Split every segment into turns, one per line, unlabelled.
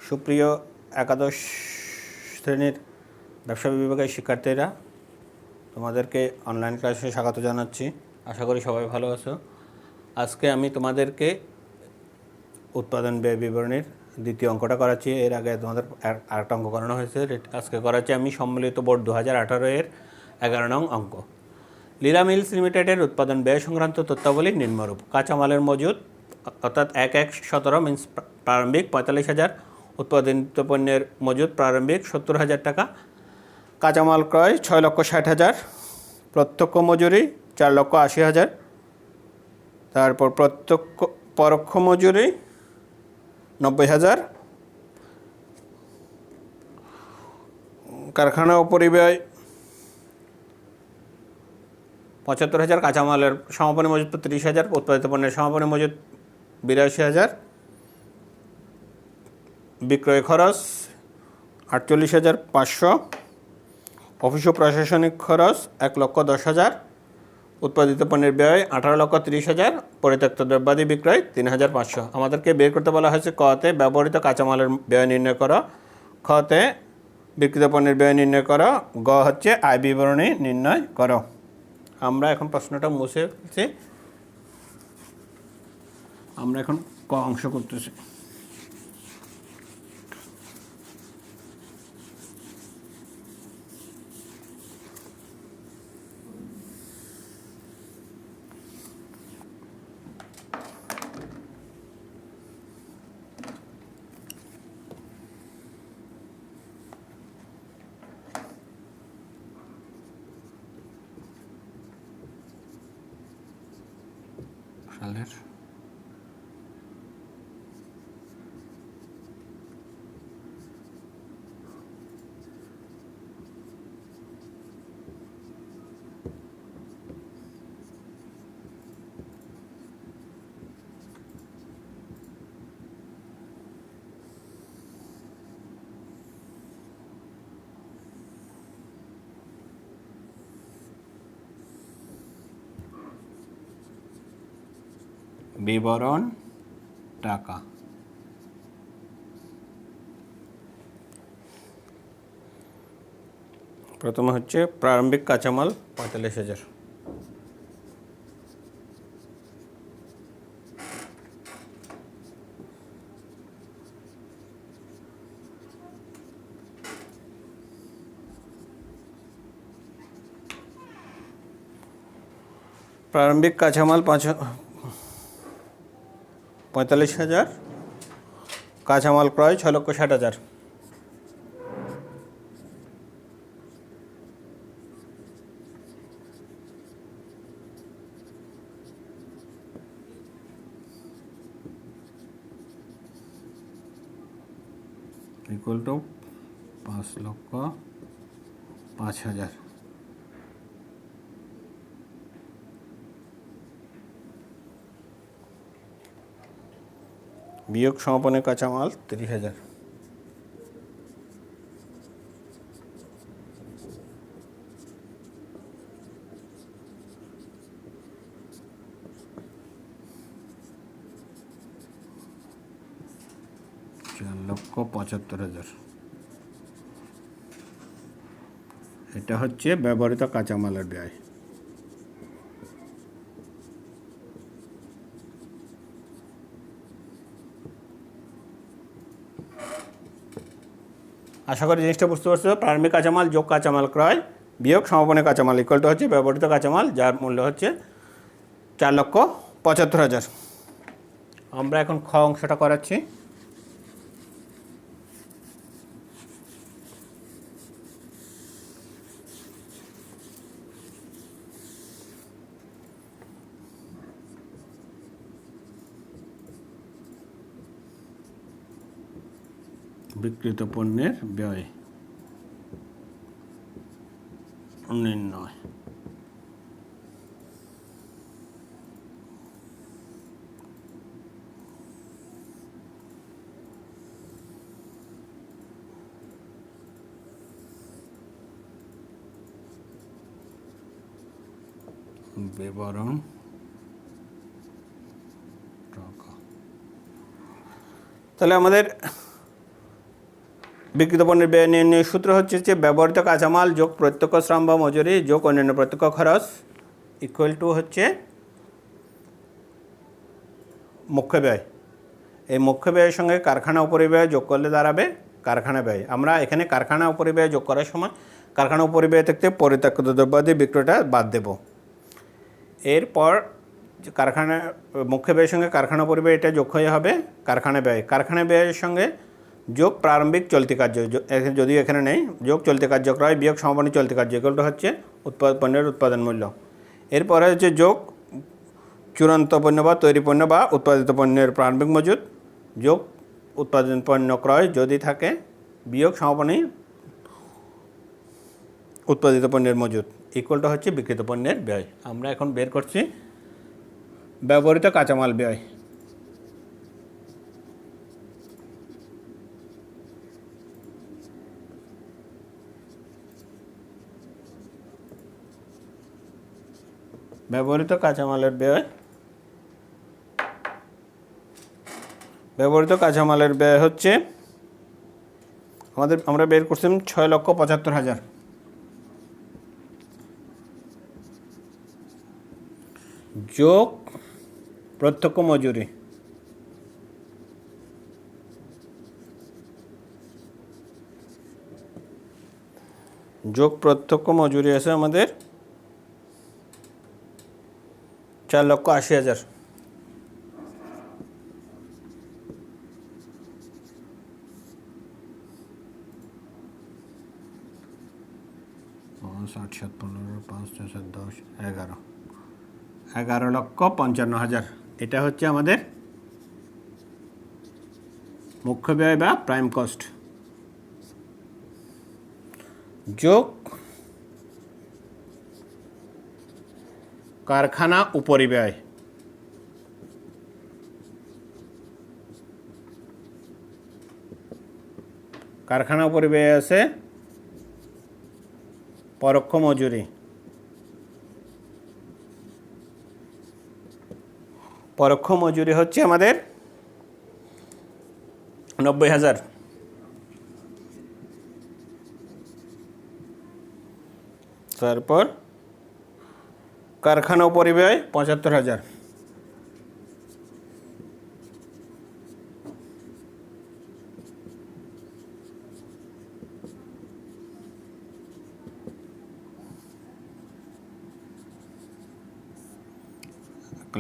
সুপ্রিয় একাদশ শ্রেণীর ব্যবসা বিভাগের শিক্ষার্থীরা, তোমাদেরকে অনলাইন ক্লাসে স্বাগত জানাচ্ছি। আশা করি সবাই ভালো আছো। আজকে আমি তোমাদেরকে উৎপাদন ব্যয় বিবরণীর দ্বিতীয় অঙ্কটা করাচ্ছি। এর আগে তোমাদের আরেকটা অঙ্ক করানো হয়েছে। আজকে করাচ্ছি আমি সম্মিলিত বোর্ড 2018 এর 11 নং অঙ্ক। লীলা মিলস লিমিটেডের উৎপাদন ব্যয় সংক্রান্ত তথ্যাবলী নিম্নরূপ। কাঁচামালের মজুদ অর্থাৎ 1/17 মিন্স প্রারম্ভিক 45,000, উৎপাদিত পণ্যের মজুদ প্রারম্ভিক 70,000 টাকা, কাঁচামাল ক্রয় 6,60,000, প্রত্যক্ষ মজুরি 4,80,000, তারপর পরোক্ষ মজুরি 90,000, কারখানা উপরিব্যয় 75,000, কাঁচামালের সমাপনী মজুদ 30,000, উৎপাদিত পণ্যের সমাপনী মজুদ 82,000, বিক্রয় খরচ 48,500, অফিস ও প্রশাসনিক খরচ 1,10,000, উৎপাদিত পণ্যের ব্যয় 18,30,000, পরিত্যক্ত দ্রব্যাদি বিক্রয় 3,500। আমাদেরকে বের করতে বলা হয়েছে কতে ব্যবহৃত কাঁচামালের ব্যয় নির্ণয় করো, খতে বিক্রিত পণ্যের ব্যয় নির্ণয় করো, গ হচ্ছে আয় বিবরণী নির্ণয় করো। আমরা এখন প্রশ্নটা মুছে ফেলছি, আমরা এখন ক অংশ করতেছি। সালের বিবরণ টাকা। প্রথমে হচ্ছে প্রারম্ভিক কাঁচামাল 45,000, প্রারম্ভিক কাঁচামাল 45,000, কাঁচামাল ক্রয় 6,60,000, ইকুয়াল টু 5,05,000। বিয়োগ সমাপনী কাঁচামাল 30,000। $4,75,000। এটা হচ্ছে ব্যবহৃত কাঁচামালের ব্যয়। আশা করি জিনিসটা বুঝতে পারছো। প্রারম্ভিক কাঁচামাল যোগ কাঁচামাল ক্রয় বিয়োগ সমাপনী কাঁচামাল ইকুয়াল টু হচ্ছে ব্যবহৃত কাঁচামাল, যার মূল্য হচ্ছে 4,75,000। আমরা এখন খ অংশটা করাচ্ছি। বিক্রিত পণ্যের ব্যয় নির্ণয়। বিবরণ টাকা। তাহলে আমাদের বিক্রিত পণ্যের ব্যয় নির্ণয়ের সূত্র হচ্ছে যে ব্যবহৃত কাঁচামাল যোগ প্রত্যক্ষ শ্রম বা মজুরি যোগ অন্যান্য প্রত্যক্ষ খরচ ইকুয়াল টু হচ্ছে মুখ্য ব্যয়। এই মুখ্য ব্যয়ের সঙ্গে কারখানা উপরিব্যয় যোগ করলে দাঁড়াবে কারখানা ব্যয়। আমরা এখানে কারখানা উপরিব্যয় যোগ করার সময় কারখানা উপরিব্যয় থেকে পরিত্যক্ত দ্রব্যাদি বিক্রয়টা বাদ দেব। এরপর কারখানা মুখ্য ব্যয়ের সঙ্গে কারখানা উপরিব্যয় এটা যোগ হয়ে হবে কারখানা ব্যয়। কারখানা ব্যয়ের সঙ্গে যোগ প্রারম্ভিক চলতি কার্য, যদিও এখানে নেই, যোগ চলতি কার্যক্রয় বিয়োগ সমাপনী চলতি কার্য এগুলোটা হচ্ছে পণ্যের উৎপাদন মূল্য। এরপরে হচ্ছে যোগ চূড়ান্ত পণ্য বা তৈরি পণ্য বা উৎপাদিত পণ্যের প্রারম্ভিক মজুদ যোগ উৎপাদন পণ্য ক্রয় যদি থাকে বিয়োগ সমাপনী উৎপাদিত পণ্যের মজুদ ইকুয়ালটা হচ্ছে বিক্রিত পণ্যের ব্যয়। আমরা এখন বের করছি ব্যবহৃত কাঁচামাল ব্যয়। ব্যবহৃত কাঁচামালের ব্যয়, ব্যবহৃত কাঁচামালের ব্যয় হচ্ছে আমরা বের করছিলাম 6,75,000 যোগ প্রত্যক্ষ মজুরি যোগ প্রত্যক্ষ মজুরি আছে আমাদের 4,80,000। ষাট সাত 15 5 6 7 10 11,55,000। এটা হচ্ছে আমাদের মুখ্য ব্যয় বা প্রাইম কস্ট যোগ কারখানা উপরিব্যয়। কারখানা উপরিব্যয় আছে পরোক্ষ মজুরি, পরোক্ষ মজুরি হচ্ছে আমাদের 90,000। তারপর কারখানা উপরিব্যয় 75,000।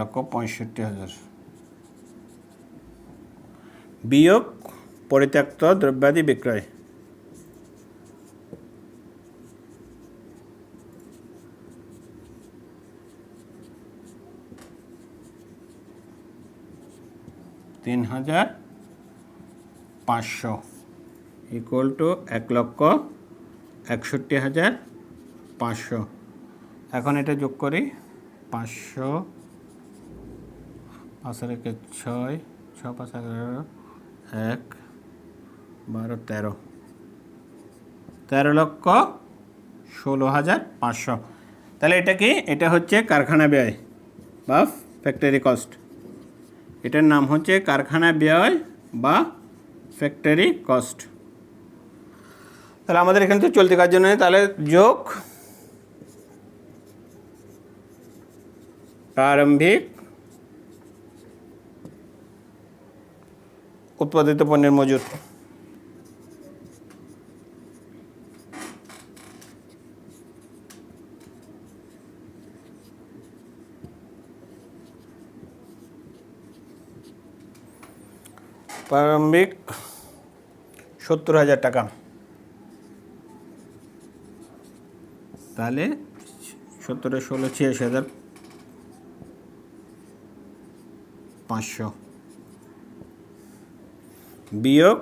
লক্ষ 65,000 বিয়োগ পরিত্যক্ত দ্রব্যাদি বিক্রয় $3,500 ইকুয়াল টু 1,61,500। এখন এটা যোগ করি 500 5 রেখে 6 6 5 11 1 12 13,16,500। তাহলে এটা কি? এটা হচ্ছে কারখানা ব্যয় বা ফ্যাক্টরি কস্ট। এটার নাম হচ্ছে কারখানা ব্যয় বা ফ্যাক্টরি কস্ট। তাহলে আমাদের এখানে তো চলতি কার্য নেই, তাহলে যোগ প্রারম্ভিক উৎপাদিত পণ্যের মজুদ প্রারম্ভিক 70,000 টাকা। তাহলে 70 16 86,500 বিয়োগ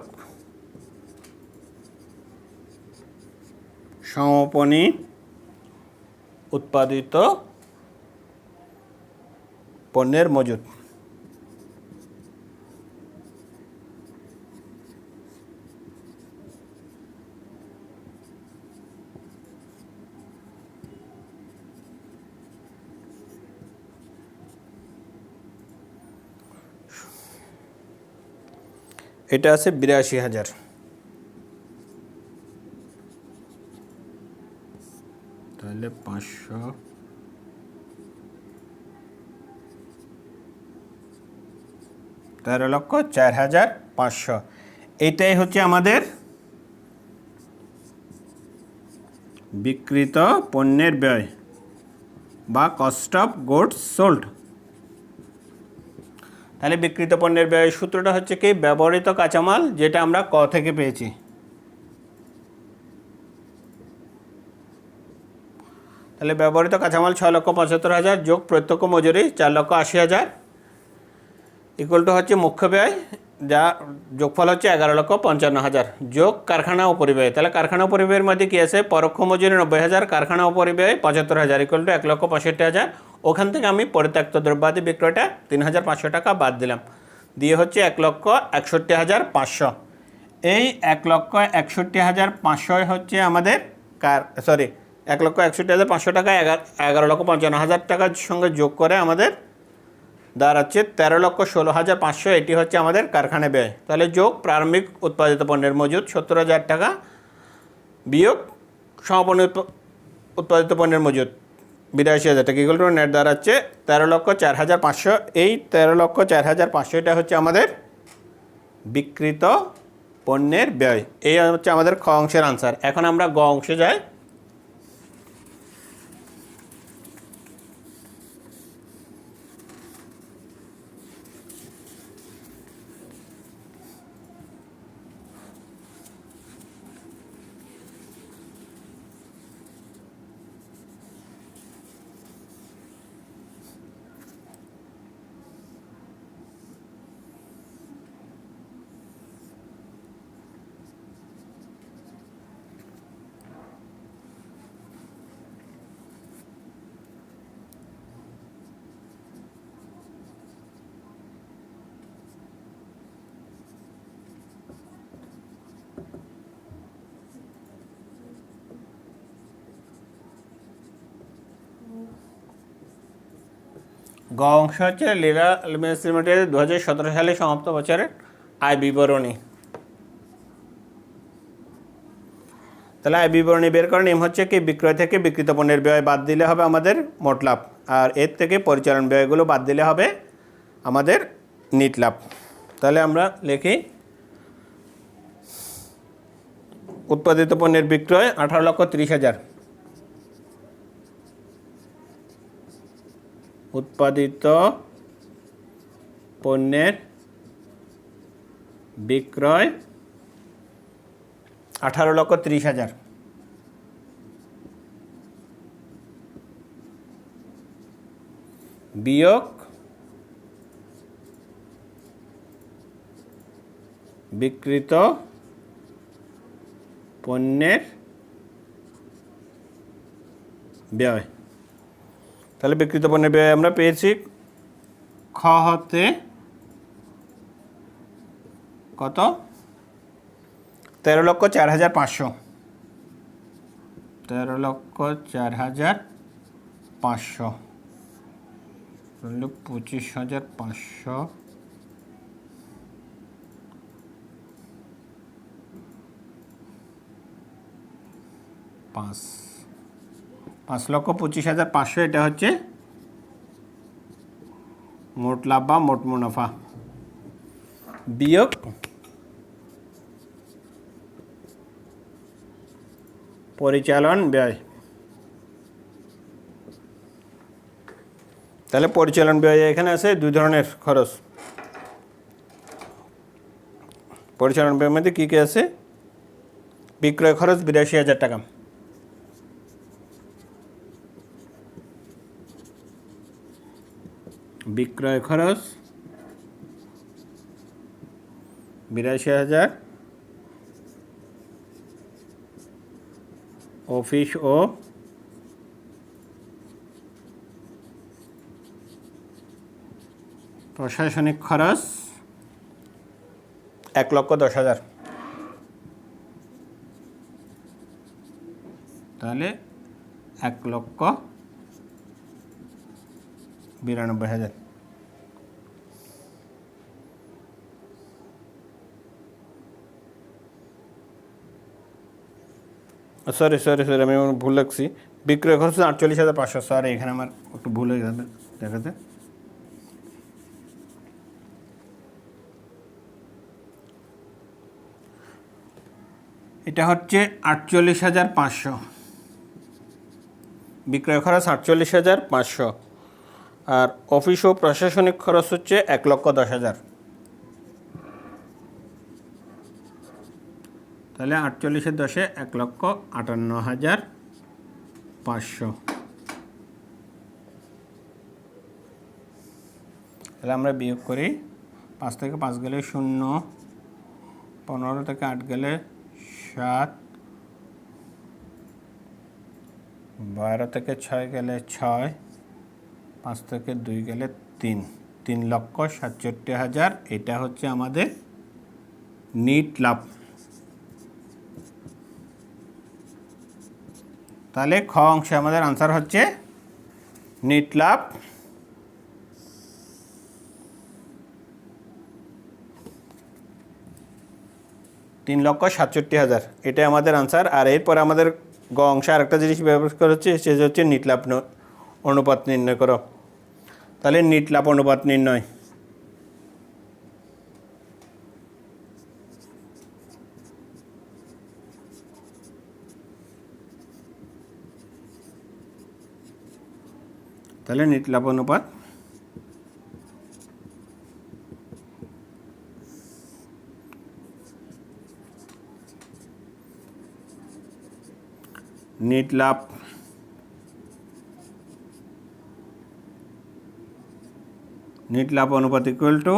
সমাপনী উৎপাদিত পণ্যের মজুদ। এটা আছে 82,000। তাহলে 500 13,04,500। এইটাই হচ্ছে আমাদের বিক্রিত পণ্যের ব্যয় বা কস্ট অফ গুডস সোল্ড। তাহলে বিক্রিত পণ্যের ব্যয়ের সূত্রটা হচ্ছে কি, ব্যবহৃত কাঁচামাল যেটা আমরা ক থেকে পেয়েছি। তাহলে ব্যবহৃত কাঁচামাল 6,75,000 যোগ প্রত্যক্ষ মজুরি 4,80,000 ইকুয়াল টু হচ্ছে মুখ্য ব্যয়, যা যোগফল হচ্ছে 11,55,000 যোগ কারখানা ও পরিব্যয়। তাহলে কারখানা ও পরিব্যয়ের মধ্যে কী আছে, পরোক্ষ মজুরি 90,000, কারখানা ও পরিব্যয় 75,000 ইকুয়াল টু 1,65,000। ওখান থেকে আমি পরিত্যক্ত দ্রব্যাদি বিক্রয়টা 3,500 টাকা বাদ দিলাম, দিয়ে হচ্ছে 1,61,500। এই 1,61,500 হচ্ছে আমাদের সরি 1,61,500 টাকা 11,55,000 টাকার সঙ্গে যোগ করে আমাদের দাঁড়াচ্ছে 13,16,500। এটি হচ্ছে আমাদের কারখানা ব্যয়। তাহলে যোগ প্রারম্ভিক উৎপাদিত পণ্যের মজুদ 70,000 টাকা বিয়োগ সমাপনী উৎপাদিত পণ্যের মজুদ 82,000 টাকা ইকুয়াল টু নেট দাঁড়াচ্ছে 13,04,500। এই 13,04,500 এটা হচ্ছে আমাদের বিক্রিত পণ্যের ব্যয়। এই হচ্ছে আমাদের খ অংশের আনসার। এখন আমরা গ অংশে যাই। গ অংশ হচ্ছে লীলা অ্যালুমিনিয়াম লিমিটেড 2017 সালে সমাপ্ত বছরের আয় বিবরণী। তাহলে আয় বিবরণী বের করার নিয়ম হচ্ছে কি, বিক্রয় থেকে বিক্রিত পণ্যের ব্যয় বাদ দিলে হবে আমাদের মোট লাভ, আর এর থেকে পরিচালন ব্যয়গুলো বাদ দিলে হবে আমাদের নিট লাভ। তাহলে আমরা লিখি উৎপাদিত পণ্যের বিক্রয় 18,30,000, উৎপাদিত পণ্যের বিক্রয় 18,30,000 বিয়োগ বিক্রিত পণ্যের ব্যয়। তাহলে বিক্রিত পণ্যের ব্যয় আমরা পেয়েছি খ হতে কত, 13,04,500, 13,04,500 25,500 5,25,500 এটা হচ্ছে মোট লাভ বা মোট মুনাফা বিয়োগ পরিচালন ব্যয়। তাহলে পরিচালন ব্যয় এখানে আছে দুই ধরনের খরচ। পরিচালন ব্যয়ের মধ্যে কী কী আছে, বিক্রয় খরচ 82,000 টাকা, বিক্রয় খরচ 82,000, অফিস ও প্রশাসনিক খরচ 1,10,000। তাহলে 1,92,000। সরি আমি ভুল লিখছি, বিক্রয় খরচ 48,500। সরি, এখানে আমার একটু ভুল হয়ে গেছে দেখাতে। এটা হচ্ছে 48,500, বিক্রয় খরচ 48,500, আর অফিস ও প্রশাসনিক খরচ হচ্ছে 1,10,000। তাহলে 48-এর 10-এ 1,58,500। তাহলে আমরা বিয়োগ করি। 5 থেকে 5 গেলে 0, 15 থেকে 8 গেলে 7, 12 থেকে 6 গেলে 6, 5 থেকে 2 গেলে 3, 3,67,000। এটা হচ্ছে আমাদের নিট লাভ। তাহলে খ অংশে আমাদের আনসার হচ্ছে নিট লাভ 3,67,000, এটাই আমাদের আনসার। আর এরপর আমাদের গ অংশে আরেকটা জিনিস ব্যবহার করা হচ্ছে, সেটা হচ্ছে নিট লাভ অনুপাত নির্ণয় করো। তাহলে নিট লাভ অনুপাত নির্ণয়। তাহলে নিট লাভ অনুপাত নিট লাভ অনুপাত ইকুয়াল টু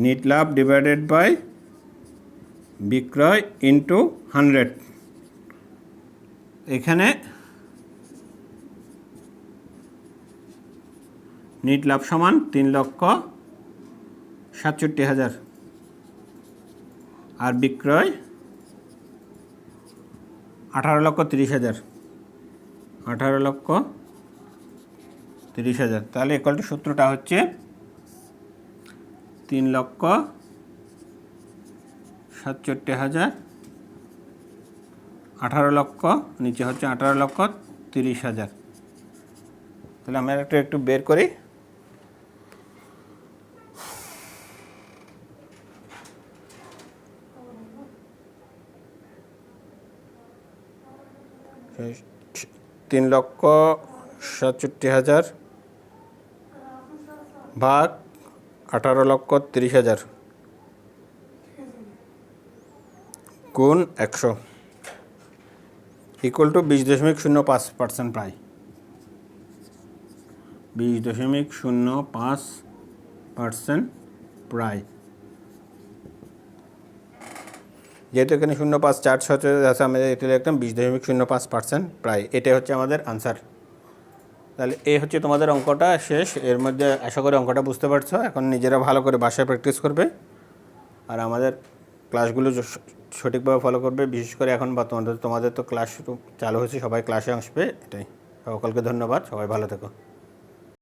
নিট লাভ ডিভাইডেড বাই বিক্রয় ইন্টু 100। এখানে নিট লাভ সমান 3,67,000 আর বিক্রয় 18,30,000, 18,30,000। তাহলে ইকুয়াল টু সূত্রটা হচ্ছে 3,67,000, 18,00,000, নিচে হচ্ছে 18,30,000। তাহলে আমরা একটু বের করি। তিন লক্ষ 67,000 ভাগ 18,30,000 গুণ 100 ইকুয়াল টু 20.05% প্রায় 20.05% প্রায়। যেহেতু এখানে 0.5 চার্জ হচ্ছে আছে, আমাদের এটা লিখতাম 20.05% প্রায়। এটাই হচ্ছে আমাদের আনসার। তাহলে এই হচ্ছে তোমাদের অঙ্কটা শেষ। এর মধ্যে আশা করি অঙ্কটা বুঝতে পারছো। এখন নিজেরা ভালো করে বাসায় প্র্যাকটিস করবে আর আমাদের ক্লাসগুলো সঠিকভাবে ফলো করবে। বিশেষ করে এখন তোমাদের তো ক্লাস চালু হয়েছে, সবাই ক্লাসে আসবে। এটাই। সকলকে ধন্যবাদ, সবাই ভালো থেকো।